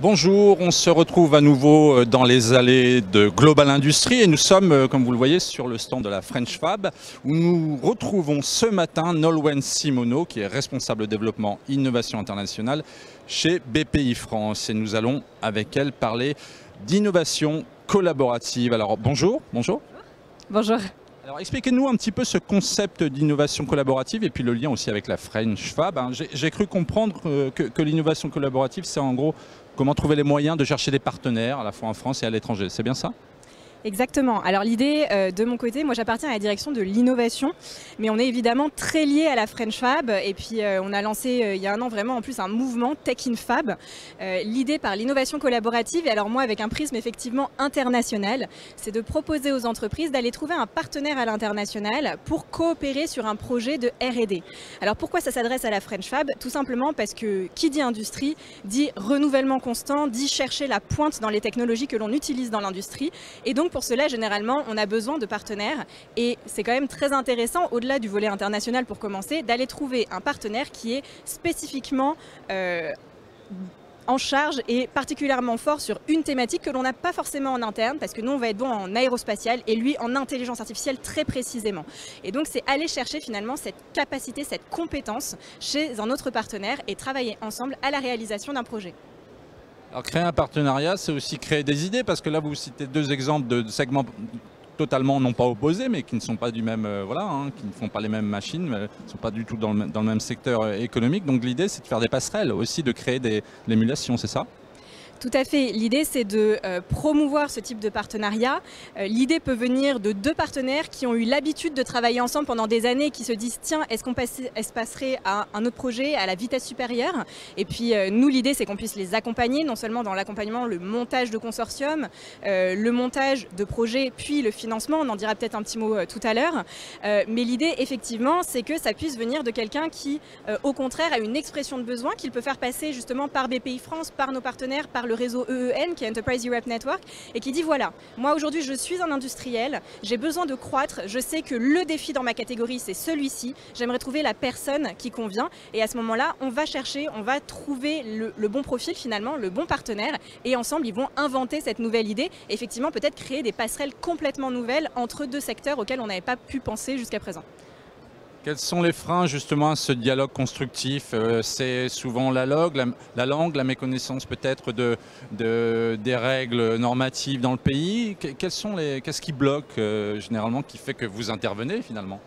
Bonjour, on se retrouve à nouveau dans les allées de Global Industries et nous sommes, comme vous le voyez, sur le stand de la French Fab où nous retrouvons ce matin Nolwenn Simoneau qui est responsable développement innovation internationale chez BPI France et nous allons avec elle parler d'innovation collaborative. Alors bonjour. Bonjour. Alors expliquez-nous un petit peu ce concept d'innovation collaborative et puis le lien aussi avec la French Fab. J'ai cru comprendre que l'innovation collaborative, c'est en gros comment trouver les moyens de chercher des partenaires à la fois en France et à l'étranger. C'est bien ça ? Exactement. Alors l'idée de mon côté, moi j'appartiens à la direction de l'innovation, mais on est évidemment très lié à la French Fab et puis on a lancé il y a un an vraiment en plus un mouvement Tech in Fab. L'idée par l'innovation collaborative, et alors moi avec un prisme effectivement international, c'est de proposer aux entreprises d'aller trouver un partenaire à l'international pour coopérer sur un projet de R&D. Alors pourquoi ça s'adresse à la French Fab? Tout simplement parce que qui dit industrie dit renouvellement constant, dit chercher la pointe dans les technologies que l'on utilise dans l'industrie et donc pour cela, généralement, on a besoin de partenaires et c'est quand même très intéressant, au-delà du volet international pour commencer, d'aller trouver un partenaire qui est spécifiquement en charge et particulièrement fort sur une thématique que l'on n'a pas forcément en interne parce que nous, on va être bon en aérospatial et lui en intelligence artificielle très précisément. Et donc, c'est aller chercher finalement cette capacité, cette compétence chez un autre partenaire et travailler ensemble à la réalisation d'un projet. Alors créer un partenariat, c'est aussi créer des idées, parce que là vous citez deux exemples de segments totalement non pas opposés, mais qui ne sont pas du même, qui ne font pas les mêmes machines, qui ne sont pas du tout dans le même secteur économique. Donc l'idée c'est de faire des passerelles, aussi de créer des émulations, c'est ça ? Tout à fait. L'idée, c'est de promouvoir ce type de partenariat. L'idée peut venir de deux partenaires qui ont eu l'habitude de travailler ensemble pendant des années et qui se disent « Tiens, est-ce qu'on passerait à un autre projet, à la vitesse supérieure ?» Et puis, nous, l'idée, c'est qu'on puisse les accompagner, non seulement dans l'accompagnement, le montage de consortium, le montage de projets, puis le financement. On en dira peut-être un petit mot tout à l'heure. Mais l'idée, effectivement, c'est que ça puisse venir de quelqu'un qui, au contraire, a une expression de besoin qu'il peut faire passer justement par BPI France, par nos partenaires, par le réseau EEN qui est Enterprise Europe Network et qui dit voilà, moi aujourd'hui je suis un industriel, j'ai besoin de croître, je sais que le défi dans ma catégorie c'est celui-ci, j'aimerais trouver la personne qui convient et à ce moment-là on va chercher, on va trouver le bon profil finalement, le bon partenaire et ensemble ils vont inventer cette nouvelle idée et effectivement peut-être créer des passerelles complètement nouvelles entre deux secteurs auxquels on n'avait pas pu penser jusqu'à présent. Quels sont les freins justement à ce dialogue constructif? C'est souvent la langue, la méconnaissance peut-être des règles normatives dans le pays. Qu'est-ce qui bloque généralement, qui fait que vous intervenez finalement?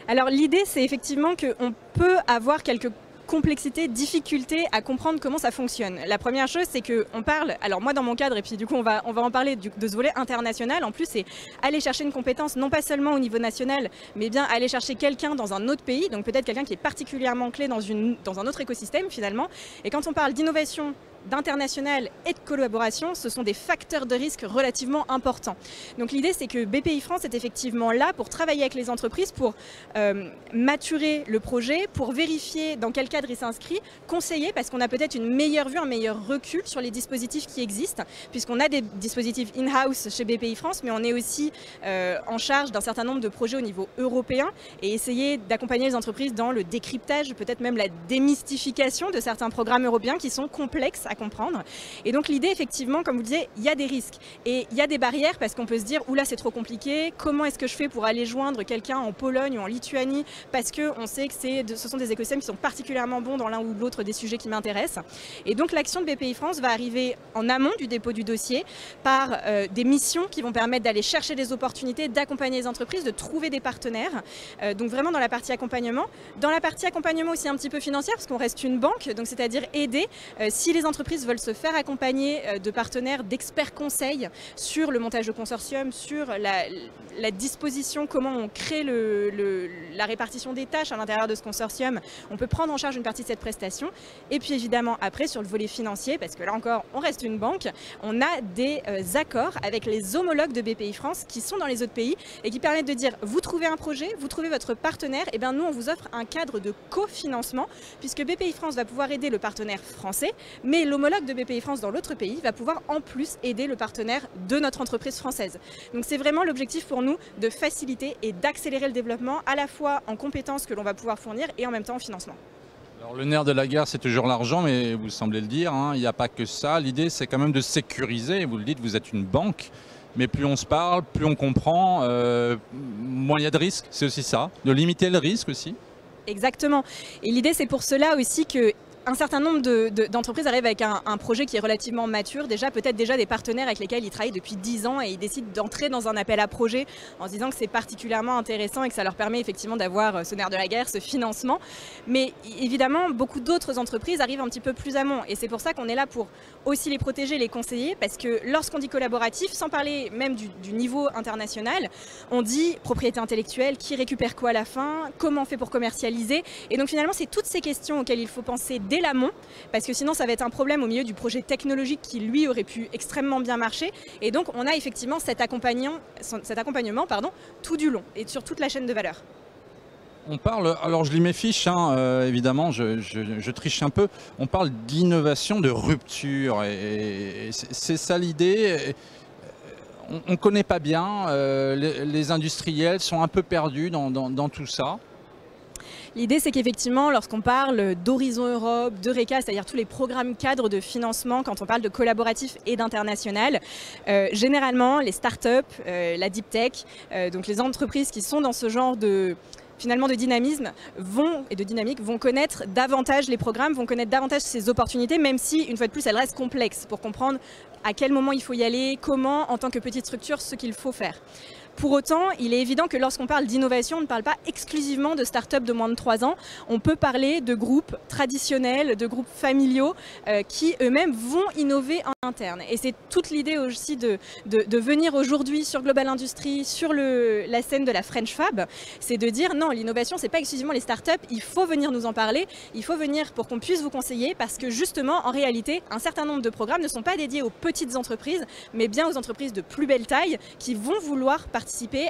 Alors l'idée c'est effectivement qu'on peut avoir quelques complexité, difficulté à comprendre comment ça fonctionne. La première chose, c'est qu'on parle, alors moi dans mon cadre, et puis du coup on va en parler de ce volet international, en plus c'est aller chercher une compétence non pas seulement au niveau national, mais bien aller chercher quelqu'un dans un autre pays, donc peut-être quelqu'un qui est particulièrement clé dans un autre écosystème finalement. Et quand on parle d'innovation, d'international et de collaboration, ce sont des facteurs de risque relativement importants. Donc l'idée c'est que BPI France est effectivement là pour travailler avec les entreprises, pour maturer le projet, pour vérifier dans quel cadre il s'inscrit, conseiller parce qu'on a peut-être une meilleure vue, un meilleur recul sur les dispositifs qui existent, puisqu'on a des dispositifs in-house chez BPI France, mais on est aussi en charge d'un certain nombre de projets au niveau européen et essayer d'accompagner les entreprises dans le décryptage, peut-être même la démystification de certains programmes européens qui sont complexes à comprendre. Et donc l'idée, effectivement, comme vous le disiez, il y a des risques et il y a des barrières parce qu'on peut se dire « Oula, c'est trop compliqué, comment est-ce que je fais pour aller joindre quelqu'un en Pologne ou en Lituanie ?» parce qu'on sait que ce sont des écosystèmes qui sont particulièrement bons dans l'un ou l'autre des sujets qui m'intéressent. Et donc l'action de BPI France va arriver en amont du dépôt du dossier par des missions qui vont permettre d'aller chercher des opportunités, d'accompagner les entreprises, de trouver des partenaires. Donc vraiment dans la partie accompagnement. Dans la partie accompagnement aussi un petit peu financière parce qu'on reste une banque, donc c'est-à-dire aider si les entreprises veulent se faire accompagner de partenaires, d'experts conseils sur le montage de consortium, sur la disposition, comment on crée la répartition des tâches à l'intérieur de ce consortium. On peut prendre en charge une partie de cette prestation. Et puis évidemment après sur le volet financier, parce que là encore on reste une banque, on a des accords avec les homologues de BPI France qui sont dans les autres pays et qui permettent de dire vous trouvez un projet, vous trouvez votre partenaire, et bien nous on vous offre un cadre de cofinancement puisque BPI France va pouvoir aider le partenaire français, mais l'homologue de BPI France dans l'autre pays va pouvoir en plus aider le partenaire de notre entreprise française. Donc c'est vraiment l'objectif pour nous de faciliter et d'accélérer le développement à la fois en compétences que l'on va pouvoir fournir et en même temps en financement. Alors, le nerf de la guerre, c'est toujours l'argent, mais vous semblez le dire, hein, il n'y a pas que ça. L'idée, c'est quand même de sécuriser. Vous le dites, vous êtes une banque, mais plus on se parle, plus on comprend, moins il y a de risques. C'est aussi ça, de limiter le risque aussi. Exactement. Et l'idée, c'est pour cela aussi que un certain nombre d'entreprises arrivent avec un projet qui est relativement mature, peut-être déjà des partenaires avec lesquels ils travaillent depuis 10 ans et ils décident d'entrer dans un appel à projet en se disant que c'est particulièrement intéressant et que ça leur permet effectivement d'avoir ce nerf de la guerre, ce financement. Mais évidemment, beaucoup d'autres entreprises arrivent un petit peu plus amont et c'est pour ça qu'on est là pour aussi les protéger, les conseiller, parce que lorsqu'on dit collaboratif, sans parler même du niveau international, on dit propriété intellectuelle, qui récupère quoi à la fin, comment on fait pour commercialiser. Et donc finalement, c'est toutes ces questions auxquelles il faut penser dès l'amont, parce que sinon ça va être un problème au milieu du projet technologique qui lui aurait pu extrêmement bien marcher. Et donc on a effectivement cet accompagnement tout du long et sur toute la chaîne de valeur. On parle, alors je lis mes fiches, hein, évidemment, je triche un peu. On parle d'innovation de rupture et c'est ça l'idée. On ne connaît pas bien, les industriels sont un peu perdus dans tout ça. L'idée, c'est qu'effectivement, lorsqu'on parle d'Horizon Europe, d'Eureka, c'est-à-dire tous les programmes cadres de financement, quand on parle de collaboratif et d'international, généralement, les startups, la deep tech, donc les entreprises qui sont dans ce genre de dynamisme de dynamique vont connaître davantage les programmes, vont connaître davantage ces opportunités, même si, une fois de plus, elles restent complexes pour comprendre à quel moment il faut y aller, comment, en tant que petite structure, ce qu'il faut faire. Pour autant, il est évident que lorsqu'on parle d'innovation, on ne parle pas exclusivement de start-up de moins de 3 ans. On peut parler de groupes traditionnels, de groupes familiaux qui eux-mêmes vont innover en interne. Et c'est toute l'idée aussi de venir aujourd'hui sur Global Industries, sur la scène de la French Fab, c'est de dire non, l'innovation, c'est pas exclusivement les start-up, il faut venir nous en parler, il faut venir pour qu'on puisse vous conseiller parce que justement, en réalité, un certain nombre de programmes ne sont pas dédiés aux petites entreprises, mais bien aux entreprises de plus belle taille qui vont vouloir participer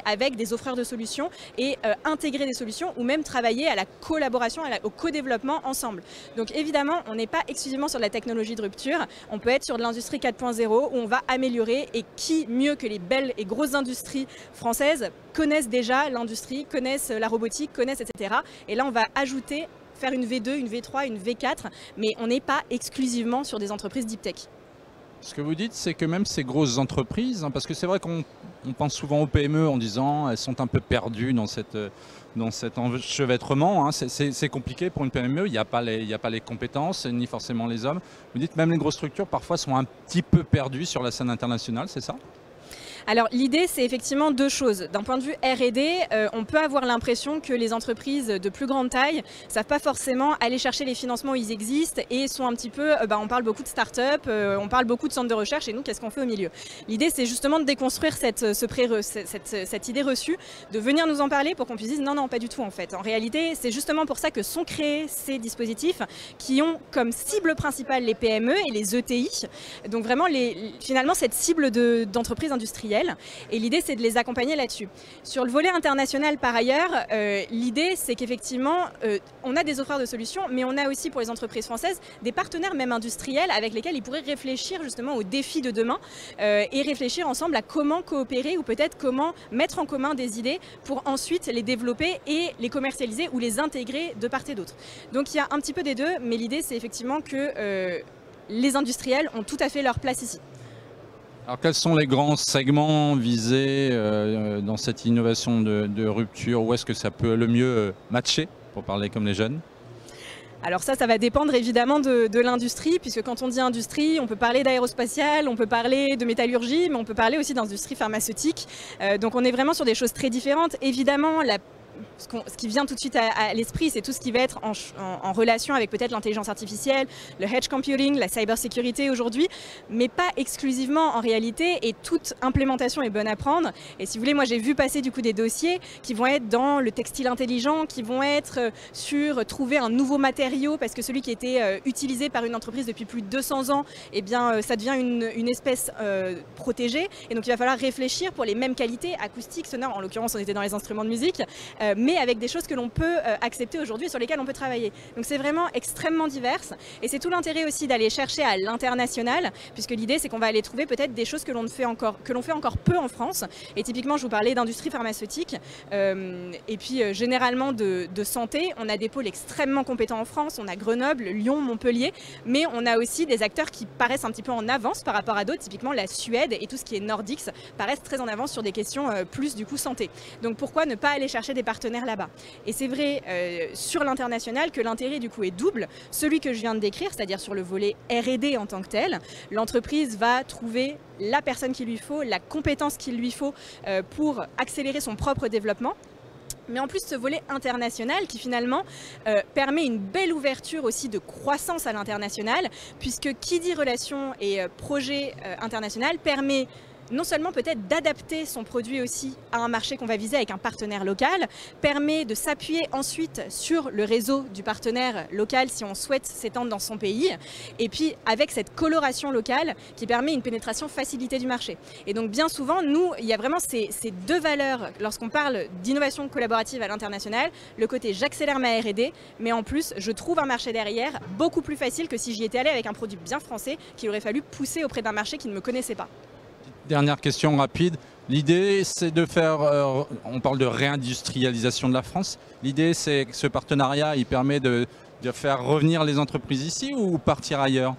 avec des offreurs de solutions et intégrer des solutions ou même travailler à la collaboration, au co-développement ensemble. Donc évidemment, on n'est pas exclusivement sur de la technologie de rupture, on peut être sur de l'industrie 4.0 où on va améliorer et qui mieux que les belles et grosses industries françaises connaissent déjà l'industrie, connaissent la robotique, connaissent etc. Et là on va ajouter, faire une V2, une V3, une V4, mais on n'est pas exclusivement sur des entreprises deep tech. Ce que vous dites, c'est que même ces grosses entreprises, parce que c'est vrai qu'on pense souvent aux PME en disant elles sont un peu perdues dans cet enchevêtrement. C'est compliqué pour une PME, il n'y a pas les compétences, ni forcément les hommes. Vous dites même les grosses structures parfois sont un petit peu perdues sur la scène internationale, c'est ça ? Alors l'idée, c'est effectivement deux choses. D'un point de vue R&D, on peut avoir l'impression que les entreprises de plus grande taille ne savent pas forcément aller chercher les financements où ils existent et sont un petit peu, on parle beaucoup de start-up, on parle beaucoup de centres de recherche et nous, qu'est-ce qu'on fait au milieu? L'idée, c'est justement de déconstruire cette idée reçue, de venir nous en parler pour qu'on puisse dire non, pas du tout en fait. En réalité, c'est justement pour ça que sont créés ces dispositifs qui ont comme cible principale les PME et les ETI. Donc vraiment, finalement, cette cible d'entreprises industrielles. Et l'idée, c'est de les accompagner là-dessus. Sur le volet international, par ailleurs, l'idée, c'est qu'effectivement, on a des offreurs de solutions, mais on a aussi pour les entreprises françaises des partenaires même industriels avec lesquels ils pourraient réfléchir justement aux défis de demain et réfléchir ensemble à comment coopérer ou peut-être comment mettre en commun des idées pour ensuite les développer et les commercialiser ou les intégrer de part et d'autre. Donc il y a un petit peu des deux, mais l'idée, c'est effectivement que les industriels ont tout à fait leur place ici. Alors quels sont les grands segments visés dans cette innovation de rupture? Où est-ce que ça peut le mieux matcher, pour parler comme les jeunes? Alors ça va dépendre évidemment de l'industrie, puisque quand on dit industrie, on peut parler d'aérospatiale, on peut parler de métallurgie, mais on peut parler aussi d'industrie pharmaceutique. Donc on est vraiment sur des choses très différentes. Évidemment, ce qui vient tout de suite à l'esprit, c'est tout ce qui va être en relation avec peut-être l'intelligence artificielle, le edge computing, la cybersécurité aujourd'hui, mais pas exclusivement en réalité, et toute implémentation est bonne à prendre. Et si vous voulez, moi j'ai vu passer du coup des dossiers qui vont être dans le textile intelligent, qui vont être sur trouver un nouveau matériau, parce que celui qui était utilisé par une entreprise depuis plus de 200 ans, eh bien ça devient une espèce protégée, et donc il va falloir réfléchir pour les mêmes qualités acoustiques, sonores, en l'occurrence on était dans les instruments de musique, mais mais avec des choses que l'on peut accepter aujourd'hui et sur lesquelles on peut travailler. Donc c'est vraiment extrêmement divers et c'est tout l'intérêt aussi d'aller chercher à l'international, puisque l'idée c'est qu'on va aller trouver peut-être des choses que l'on fait encore peu en France. Et typiquement, je vous parlais d'industrie pharmaceutique et puis généralement de santé. On a des pôles extrêmement compétents en France, on a Grenoble, Lyon, Montpellier, mais on a aussi des acteurs qui paraissent un petit peu en avance par rapport à d'autres. Typiquement la Suède et tout ce qui est Nordics paraissent très en avance sur des questions plus du coup santé. Donc pourquoi ne pas aller chercher des partenaires là-bas? Et c'est vrai sur l'international que l'intérêt du coup est double. Celui que je viens de décrire, c'est-à-dire sur le volet R&D en tant que tel, l'entreprise va trouver la personne qu'il lui faut, la compétence qu'il lui faut pour accélérer son propre développement. Mais en plus, ce volet international qui finalement permet une belle ouverture aussi de croissance à l'international, puisque qui dit relations et projet international permet non seulement peut-être d'adapter son produit aussi à un marché qu'on va viser avec un partenaire local, permet de s'appuyer ensuite sur le réseau du partenaire local si on souhaite s'étendre dans son pays, et puis avec cette coloration locale qui permet une pénétration facilitée du marché. Et donc bien souvent, nous, il y a vraiment ces deux valeurs lorsqu'on parle d'innovation collaborative à l'international, le côté j'accélère ma R&D, mais en plus je trouve un marché derrière beaucoup plus facile que si j'y étais allé avec un produit bien français qu'il aurait fallu pousser auprès d'un marché qui ne me connaissait pas. Dernière question rapide. L'idée, c'est de faire, on parle de réindustrialisation de la France. L'idée, c'est que ce partenariat, il permet de faire revenir les entreprises ici ou partir ailleurs?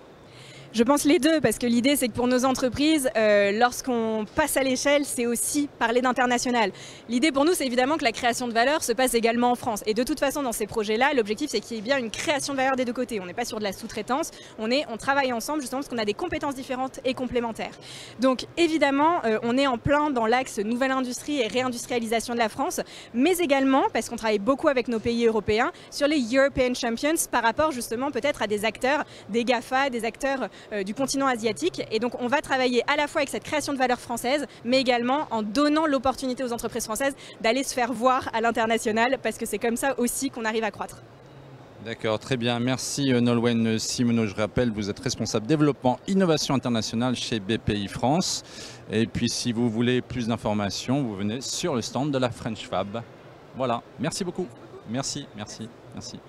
Je pense les deux, parce que l'idée c'est que pour nos entreprises, lorsqu'on passe à l'échelle, c'est aussi parler d'international. L'idée pour nous, c'est évidemment que la création de valeur se passe également en France. Et de toute façon, dans ces projets-là, l'objectif c'est qu'il y ait bien une création de valeur des deux côtés. On n'est pas sur de la sous-traitance, on travaille ensemble justement parce qu'on a des compétences différentes et complémentaires. Donc évidemment, on est en plein dans l'axe nouvelle industrie et réindustrialisation de la France, mais également, parce qu'on travaille beaucoup avec nos pays européens, sur les European Champions par rapport justement peut-être à des acteurs, des GAFA, des acteurs du continent asiatique. Et donc on va travailler à la fois avec cette création de valeur française, mais également en donnant l'opportunité aux entreprises françaises d'aller se faire voir à l'international, parce que c'est comme ça aussi qu'on arrive à croître. D'accord, très bien. Merci Nolwenn Simoneau. Je rappelle, vous êtes responsable développement innovation internationale chez BPI France. Et puis si vous voulez plus d'informations, vous venez sur le stand de la French Fab. Voilà, merci beaucoup. Merci, merci, merci.